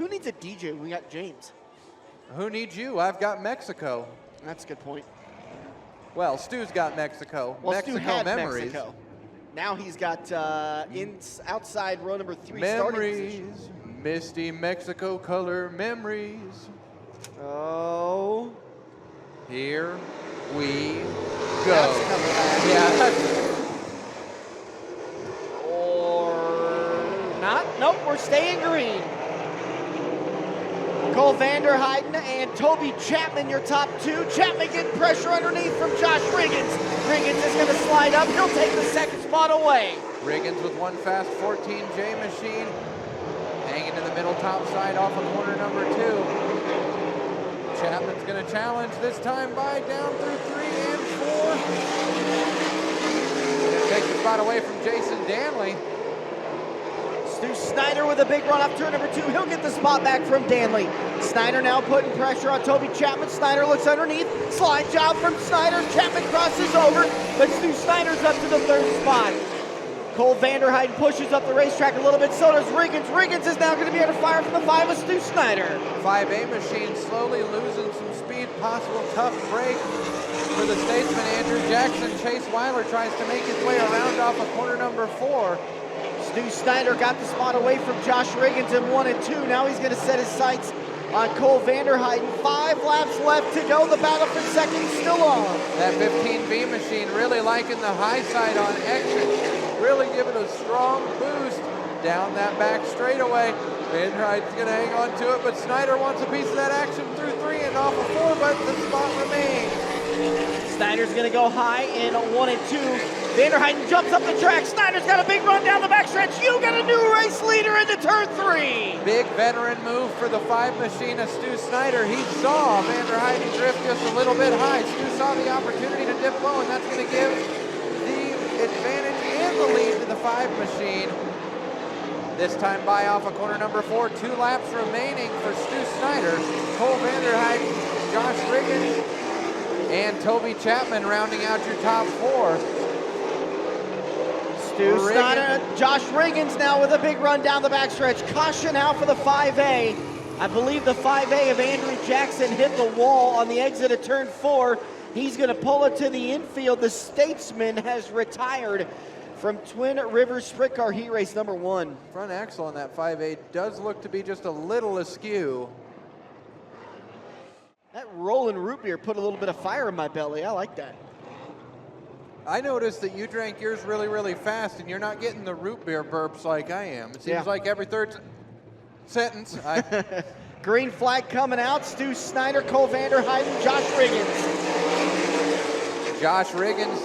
Who needs a DJ when we got James? Who needs you? I've got Mexico. That's a good point. Well, Stu's got Mexico. Well, Mexico Stu had memories. Mexico. Now he's got outside row number 3 starting position. Memories, misty Mexico color memories. Oh. Here we go. That's coming back. Yeah, that's Or not. Nope, we're staying green. Cole Vanderheiden and Toby Chapman, your top 2. Chapman getting pressure underneath from Josh Riggins. Riggins is going to slide up. He'll take the second spot away. Riggins with one fast 14J machine. Hanging in the middle top side off of corner number 2. Chapman's going to challenge this time by down through 3 and 4. Gonna take the spot away from Jason Danley. Stu Snyder with a big run off turn number 2. He'll get the spot back from Danley. Snyder now putting pressure on Toby Chapman. Snyder looks underneath. Slide job from Snyder. Chapman crosses over, but Stu Snyder's up to the 3rd spot. Cole Vanderheiden pushes up the racetrack a little bit. So does Riggins. Riggins is now going to be under fire from the 5 with Stu Snyder. 5A machine slowly losing some speed. Possible tough break for the Statesman. Andrew Jackson. Chase Weiler tries to make his way around off of corner number 4. Stu Snyder got the spot away from Josh Riggins in 1 and 2. Now he's going to set his sights on Cole Vanderheiden. 5 laps left to go. The battle for second is still on. That 15V machine really liking the high side on exit. Really giving a strong boost down that back straightaway. Vanderheiden's going to hang on to it, but Snyder wants a piece of that action through 3 and off of 4, but the spot remains. Snyder's going to go high in 1 and 2. Vanderheiden jumps up the track. Snyder's got a big run down the backstretch. You got a new race leader into turn 3. Big veteran move for the 5 machine of Stu Snyder. He saw Vanderheiden drift just a little bit high. Stu saw the opportunity to dip low, and that's going to give the advantage and the lead to the 5 machine. This time by off of corner number 4. 2 laps remaining for Stu Snyder. Cole Vanderheiden, Josh Riggins, and Toby Chapman rounding out your top 4. Stu Snyder, Josh Riggins now with a big run down the backstretch. Caution out for the 5A. I believe the 5A of Andrew Jackson hit the wall on the exit of turn 4. He's going to pull it to the infield. The Statesman has retired from Twin Rivers Sprint Car Heat Race number 1. Front axle on that 5A does look to be just a little askew. That rolling root beer put a little bit of fire in my belly. I like that. I noticed that you drank yours really, really fast, and you're not getting the root beer burps like I am. It seems like every 3rd sentence. Green flag coming out. Stu Snyder, Cole Vanderheiden, Josh Riggins. Josh Riggins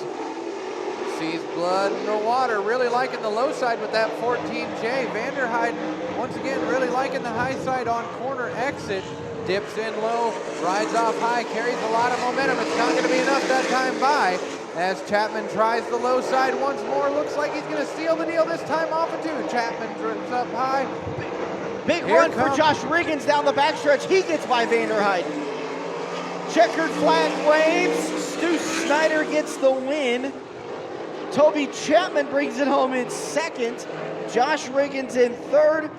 sees blood in the water, really liking the low side with that 14J. Vanderheiden, once again, really liking the high side on corner exit. Dips in low, rides off high, carries a lot of momentum. It's not going to be enough that time by. As Chapman tries the low side once more, looks like he's going to seal the deal this time off of 2. Chapman drips up high. Big run for Josh Riggins down the backstretch. He gets by Vanderheiden. Checkered flag waves. Stu Snyder gets the win. Toby Chapman brings it home in 2nd. Josh Riggins in 3rd.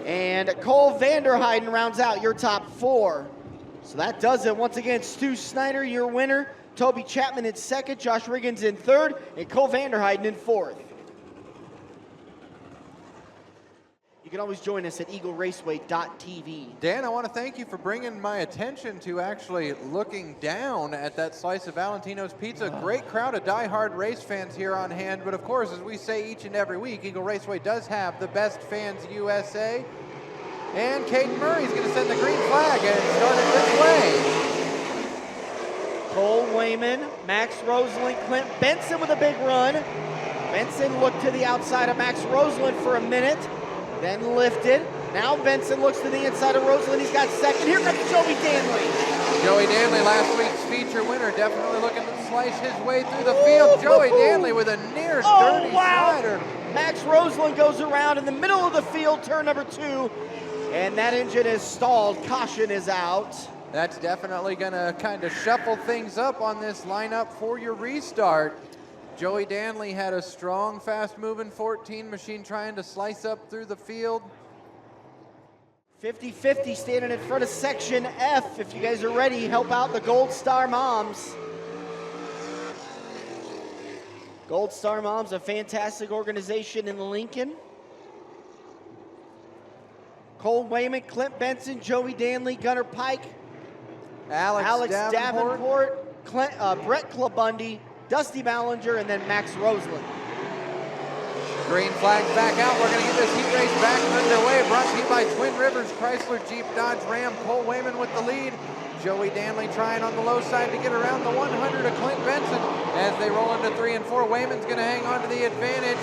And Cole Vanderheiden rounds out your top 4. So that does it. Once again, Stu Snyder, your winner. Toby Chapman in 2nd, Josh Riggins in 3rd, and Cole Vanderheiden in 4th. You can always join us at eagleraceway.tv. Dan, I want to thank you for bringing my attention to actually looking down at that slice of Valentino's Pizza. Great crowd of die-hard race fans here on hand, but of course, as we say each and every week, Eagle Raceway does have the best fans USA. And Caden Murray's going to send the green flag and start it this way. Cole Wayman, Max Roseland, Clint Benson with a big run. Benson looked to the outside of Max Roseland for a minute, then lifted. Now Benson looks to the inside of Roseland. He's got 2nd. Here comes Joey Danley. Joey Danley, last week's feature winner, definitely looking to slice his way through the field. Joey Danley with a near dirty slider. Max Roseland goes around in the middle of the field, turn number 2, and that engine is stalled. Caution is out. That's definitely going to kind of shuffle things up on this lineup for your restart. Joey Danley had a strong, fast-moving 14 machine trying to slice up through the field. 50-50 standing in front of Section F. If you guys are ready, help out the Gold Star Moms. Gold Star Moms, a fantastic organization in Lincoln. Cole Wayman, Clint Benson, Joey Danley, Gunnar Pike, Alex Davenport, Brett Clabundy, Dusty Ballinger, and then Max Roseland. Green flag back out. We're going to get this heat race back underway. Brought to you by Twin Rivers, Chrysler, Jeep, Dodge, Ram. Cole Wayman with the lead. Joey Danley trying on the low side to get around the 100 of Clint Benson. As they roll into 3 and 4, Wayman's going to hang on to the advantage.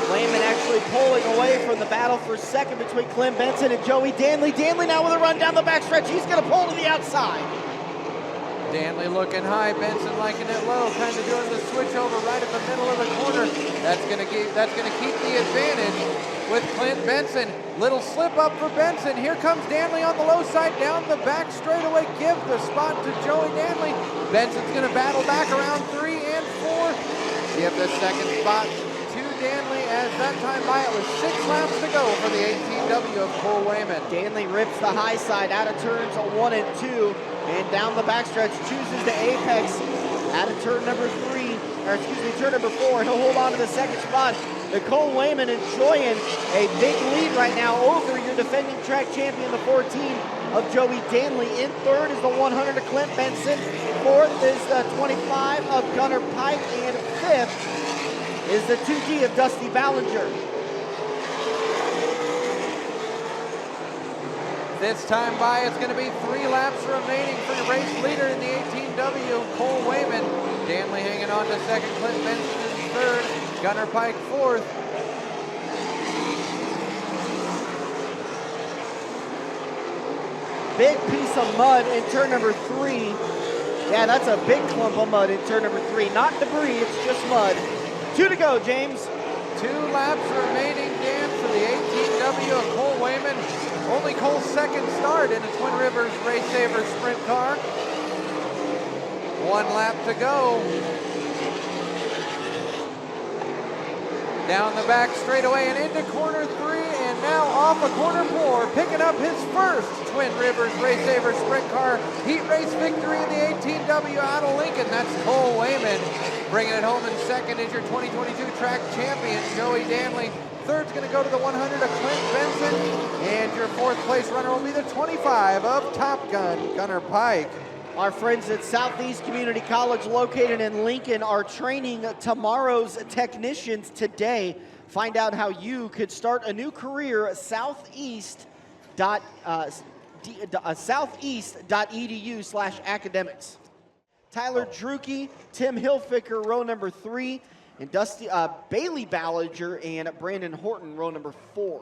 Wayman actually pulling away from the battle for second between Clint Benson and Joey Danley. Danley now with a run down the backstretch. He's going to pull to the outside. Danley looking high, Benson liking it low, kind of doing the switch over right at the middle of the corner. That's gonna keep the advantage with Clint Benson. Little slip up for Benson. Here comes Danley on the low side, down the back straightaway. Give the spot to Joey Danley. Benson's gonna battle back around 3 and 4. Give the second spot to Danley as that time by it was 6 laps to go for the 18W of Cole Wayman. Danley rips the high side out of turns 1 and 2. And down the backstretch, chooses to apex out of turn number 3, or excuse me, turn number 4. He'll hold on to the second spot. Nicole Wayman enjoying a big lead right now over your defending track champion, the 14 of Joey Danley. In third is the 100 of Clint Benson. Fourth is the 25 of Gunnar Pike. And fifth is the 2D of Dusty Ballinger. This time by, it's going to be 3 laps remaining for the race leader in the 18W, Cole Wayman. Danley hanging on to second, Clint Benson in third, Gunnar Pike fourth. Big piece of mud in turn number 3. Yeah, that's a big clump of mud in turn number 3. Not debris, it's just mud. 2 to go, James. 2 laps remaining, Dan, for the 18W of Cole Wayman. Only Cole's second start in a Twin Rivers RaceSaver Sprint Car. 1 lap to go. Down the back straightaway and into corner 3, and now off of corner 4, picking up his first Twin Rivers RaceSaver Sprint Car heat race victory in the 18W out of Lincoln. That's Cole Wayman. Bringing it home in second is your 2022 track champion, Joey Danley. Third's going to go to the 100 of Clint Benson. And your 4th place runner will be the 25 of Top Gun, Gunnar Pike. Our friends at Southeast Community College located in Lincoln are training tomorrow's technicians today. Find out how you could start a new career at southeast.edu/academics. Tyler Drucke, Tim Hilfiger, row number 3. And Bailey Ballinger and Brandon Horton, row number 4.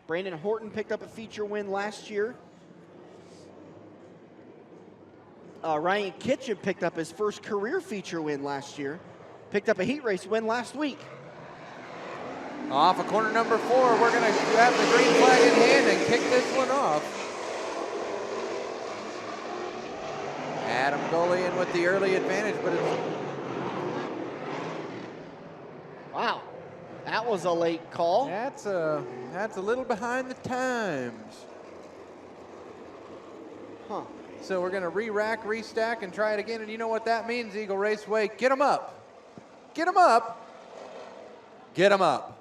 Brandon Horton picked up a feature win last year. Ryan Kitchen picked up his first career feature win last year. Picked up a heat race win last week. Off of corner number 4, we're going to have the green flag in hand and kick this one off. Adam Golian with the early advantage, but it's... Wow, that was a late call. That's a little behind the times. Huh. So we're going to re-rack, restack, and try it again. And you know what that means, Eagle Raceway. Get them up. Get them up. Get them up.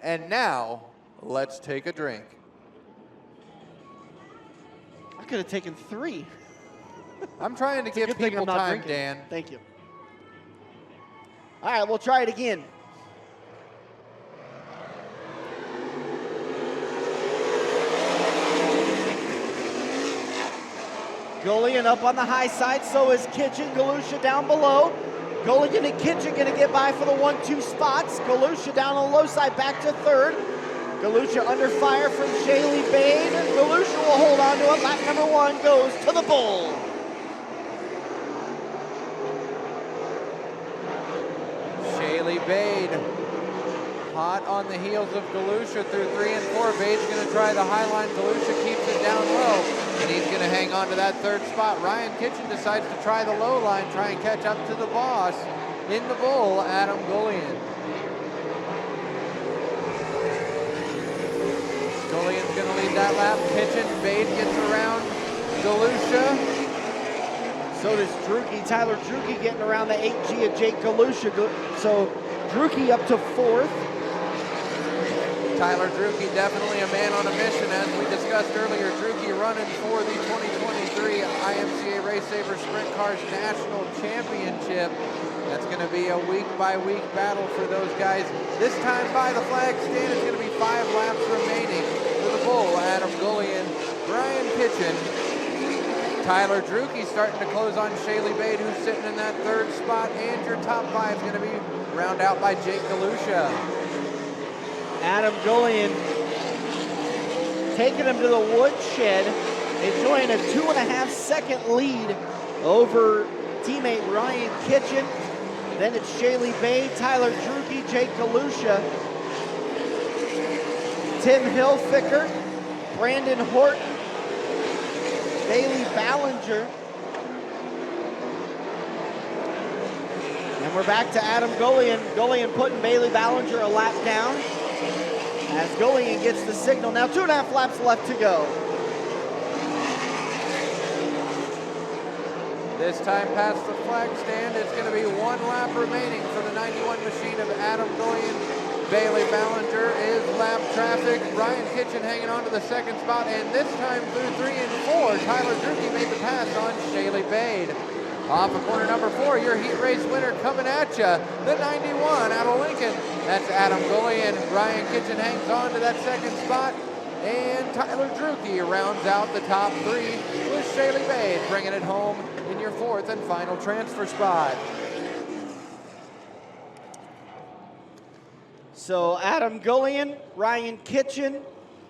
And now, let's take a drink. I could have taken 3. I'm trying to give people time, drinking. Dan. Thank you. All right, we'll try it again. Golian up on the high side, so is Kitchen. Galusha down below. Golian and Kitchen gonna get by for the 1-2 spots. Galusha down on the low side, back to third. Galusha under fire from Shaylee Bade. Galusha will hold on to it. Lap number 1 goes to the bull. Shaylee Bade, hot on the heels of Galusha through 3 and 4. Bade's going to try the high line. Galusha keeps it down low, and he's going to hang on to that 3rd spot. Ryan Kitchen decides to try the low line, try and catch up to the boss in the bull, Adam Golian. that lap. Kitchen, Bade gets around Galusha. So does Drucke. Tyler Drucke getting around the 8G of Jake Galusha. So Drucke up to 4th. Tyler Drucke definitely a man on a mission, as we discussed earlier. Drucke running for the 2023 IMCA RaceSaver Sprint Cars National Championship. That's going to be a week-by-week battle for those guys. This time by the flag stand, it's going to be 5 laps remaining for the bull. Adam Gullion, Brian Kitchen, Tyler Drucke starting to close on Shaylee Bade, who's sitting in that 3rd spot, and your top 5 is going to be round out by Jake Galusha. Adam Gullion taking him to the woodshed, enjoying a 2.5-second lead over teammate Ryan Kitchen. Then it's Shaylee Bade, Tyler Drucke, Jake Galusha, Tim Hilfiger, Brandon Horton, Bailey Ballinger. And we're back to Adam Gullion. Gullion putting Bailey Ballinger a lap down as Gullion gets the signal. Now 2.5 laps left to go. This time past the flag stand, it's going to be 1 lap remaining for the 91 machine of Adam Gullion. Bailey Ballinger is lap traffic. Ryan Kitchen hanging on to the 2nd spot, and this time through 3 and 4, Tyler Drucke made the pass on Shaylee Bade. Off of corner number 4, your heat race winner coming at you, the 91 out of Lincoln. That's Adam Gullion. Ryan Kitchen hangs on to that 2nd spot, and Tyler Drucke rounds out the top 3 with Shaylee Bade, bringing it home in your 4th and final transfer spot. So Adam Gullion, Ryan Kitchen,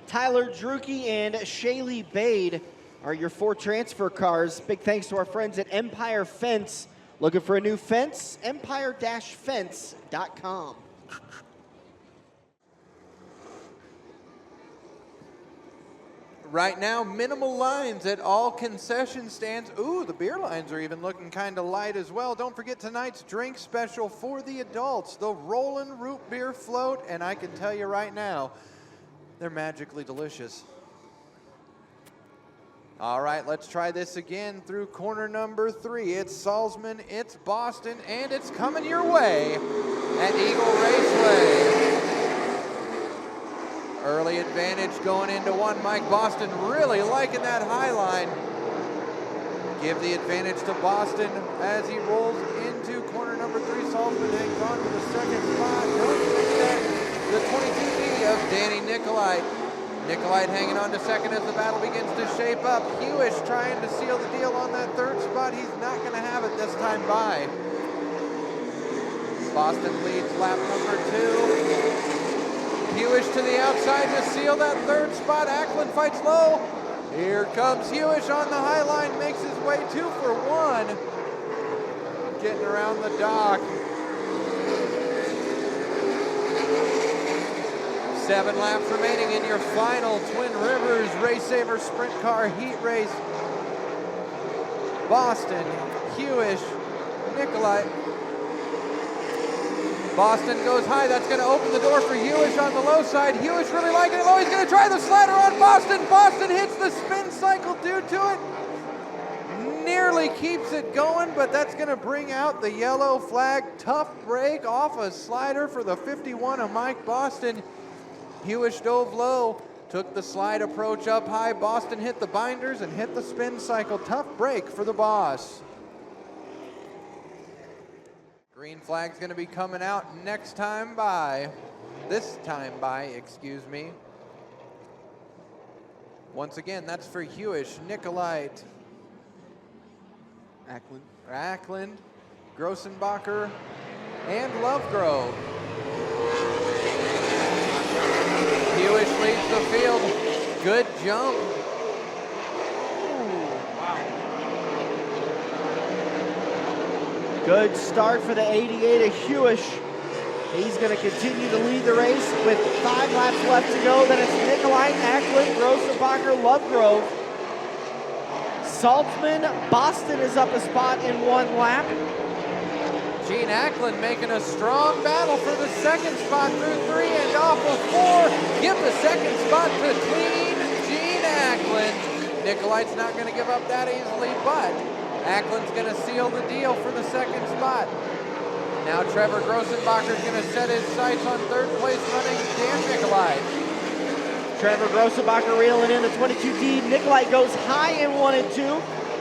Tyler Drucke, and Shaylee Bade are your 4 transfer cars. Big thanks to our friends at Empire Fence. Looking for a new fence? empire-fence.com. Right now, minimal lines at all concession stands. Ooh, the beer lines are even looking kind of light as well. Don't forget tonight's drink special for the adults, the Rollin' Root Beer Float, and I can tell you right now, they're magically delicious. All right, let's try this again through corner number 3. It's Salzman, it's Boston, and it's coming your way at Eagle Raceway. Early advantage going into 1. Mike Boston really liking that high line. Give the advantage to Boston as he rolls into corner number 3. Salzman hangs on to the 2nd spot. Don't forget the 22D of Danny Nicolite. Nicolite hanging on to 2nd as the battle begins to shape up. Hewish trying to seal the deal on that 3rd spot. He's not going to have it this time by. Boston leads lap number 2. Hewish to the outside to seal that 3rd spot. Ackland fights low. Here comes Hewish on the high line, makes his way 2 for 1. Getting around the dock. 7 laps remaining in your final Twin Rivers RaceSaver Sprint Car Heat Race. Boston, Hewish, Nicolite. Boston goes high. That's going to open the door for Hewish on the low side. Hewish really liking it. Oh, he's going to try the slider on Boston. Boston hits the spin cycle due to it. Nearly keeps it going, but that's going to bring out the yellow flag. Tough break off a slider for the 51 of Mike Boston. Hewish dove low, took the slide approach up high. Boston hit the binders and hit the spin cycle. Tough break for the boss. Green flag's going to be coming out this time by, excuse me. Once again, that's for Hewish, Nicolite, Ackland, Grossenbacher, and Lovegrove. Hewish leads the field. Good jump. Good start for the 88 of Hewish. He's going to continue to lead the race with 5 laps left to go. Then it's Nicolite, Ackland, Grossenbacher, Lovegrove. Saltzman, Boston is up a spot in 1 lap. Gene Ackland making a strong battle for the 2nd spot through 3 and off of 4. Give the 2nd spot to Clean Gene Ackland. Nicolite's not going to give up that easily, but Ackland's going to seal the deal for the second spot. Now Trevor Grossenbacher's going to set his sights on third place running Dan Nicolite. Trevor Grossenbacher reeling in the 22D. Nicolite goes high in 1 and 2.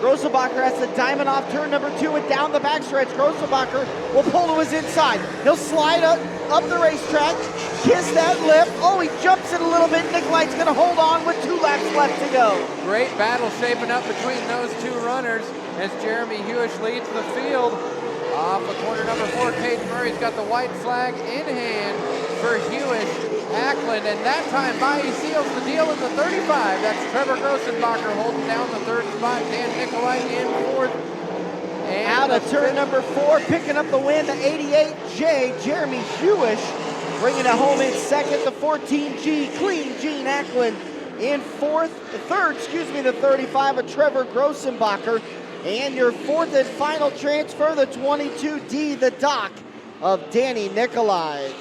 Grossenbacher has the diamond off turn number 2 and down the backstretch. Grossenbacher will pull to his inside. He'll slide up the racetrack, kiss that lip. Oh, he jumps it a little bit. Nicolite's going to hold on with 2 laps left to go. Great battle shaping up between those two runners as Jeremy Hewish leads the field. Off of corner number 4, Caden Murray's got the white flag in hand for Hewish. Ackland, and that time by he seals the deal in the 35. That's Trevor Grossenbacher holding down the third spot. Dan Nicolite in fourth. And out of turn number 4, picking up the win, the 88J, Jeremy Hewish, bringing it home in second. The 14G, Clean Gene Ackland in third, the 35 of Trevor Grossenbacher. And your fourth and final transfer, the 22D, the Doc of Danny Nicolite.